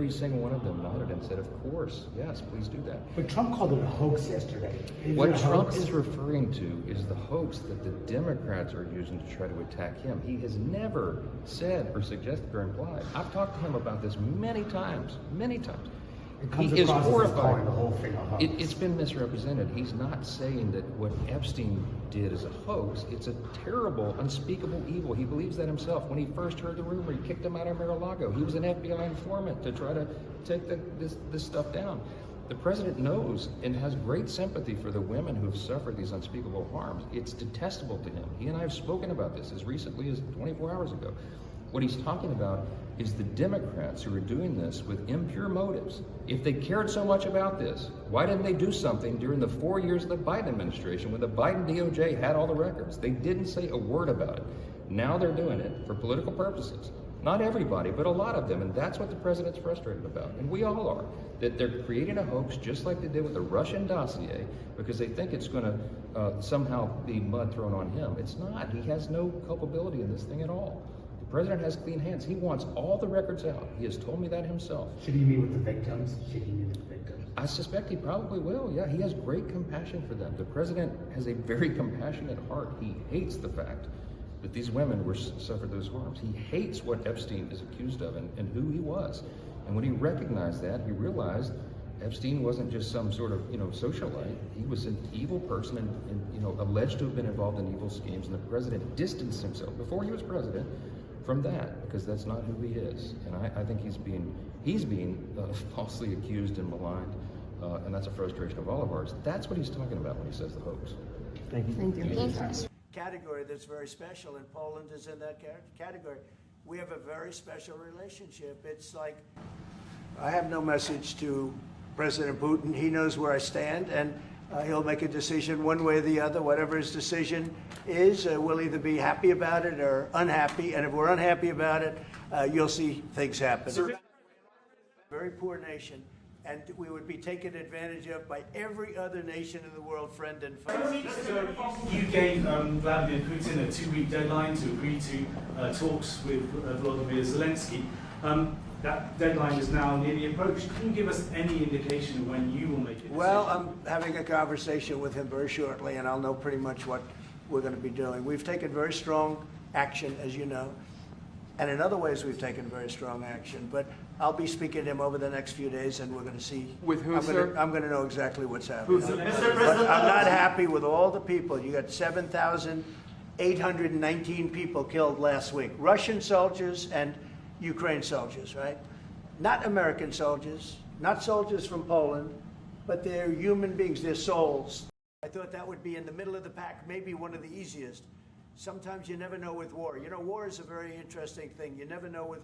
Every single one of them nodded and said, of course, yes, please do that. But Trump called it a hoax yesterday. What Trump is referring to is the hoax that the Democrats are using to try to attack him. He has never said or suggested or implied. I've talked to him about this many times, many times. He is horrified. The whole thing a hoax. It's been misrepresented. He's not saying that what Epstein did is a hoax. It's a terrible, unspeakable evil. He believes that himself. When he first heard the rumor, he kicked him out of Mar-a-Lago. He was an FBI informant to try to take this stuff down. The president knows and has great sympathy for the women who have suffered these unspeakable harms. It's detestable to him. He and I have spoken about this as recently as 24 hours ago. What he's talking about is the Democrats who are doing this with impure motives. If they cared so much about this, why didn't they do something during the 4 years of the Biden administration when the Biden DOJ had all the records? They didn't say a word about it. Now they're doing it for political purposes. Not everybody, but a lot of them, and that's what the president's frustrated about, and we all are, that they're creating a hoax just like they did with the Russian dossier because they think it's going to somehow be mud thrown on him. It's not. He has no culpability in this thing at all. The president has clean hands. He wants all the records out. He has told me that himself. Should he meet with the victims? Should he meet with the victims? I suspect he probably will. Yeah, he has great compassion for them. The president has a very compassionate heart. He hates the fact that these women suffered those harms. He hates what Epstein is accused of and who he was. And when he recognized that, he realized Epstein wasn't just some sort of, socialite. He was an evil person and alleged to have been involved in evil schemes. And the president distanced himself before he was president from that because that's not who he is. And I think he's being falsely accused and maligned. And that's a frustration of all of ours. That's what he's talking about when he says the hoax. Thank you. Thank you. Category that's very special, and Poland is in that category. We have a very special relationship. It's like I have no message to President Putin. He knows where I stand, and he'll make a decision one way or the other. Whatever his decision is, we'll either be happy about it or unhappy, and if we're unhappy about it, you'll see things happen. Very poor nation. And we would be taken advantage of by every other nation in the world, friend and foe. You gave Vladimir Putin a 2-week deadline to agree to talks with Volodymyr Zelensky. That deadline is now nearly approached. Can you give us any indication of when you will make a decision? Well, I'm having a conversation with him very shortly, and I'll know pretty much what we're going to be doing. We've taken very strong action, as you know. And in other ways, we've taken very strong action. But I'll be speaking to him over the next few days, and we're going to see. With who, sir? I'm going to know exactly what's happening. Mr. But President, I'm not happy with all the people. You got 7,819 people killed last week. Russian soldiers and Ukraine soldiers, right? Not American soldiers, not soldiers from Poland, but they're human beings, they're souls. I thought that would be in the middle of the pack, maybe one of the easiest. Sometimes you never know with war. War is a very interesting thing. You never know with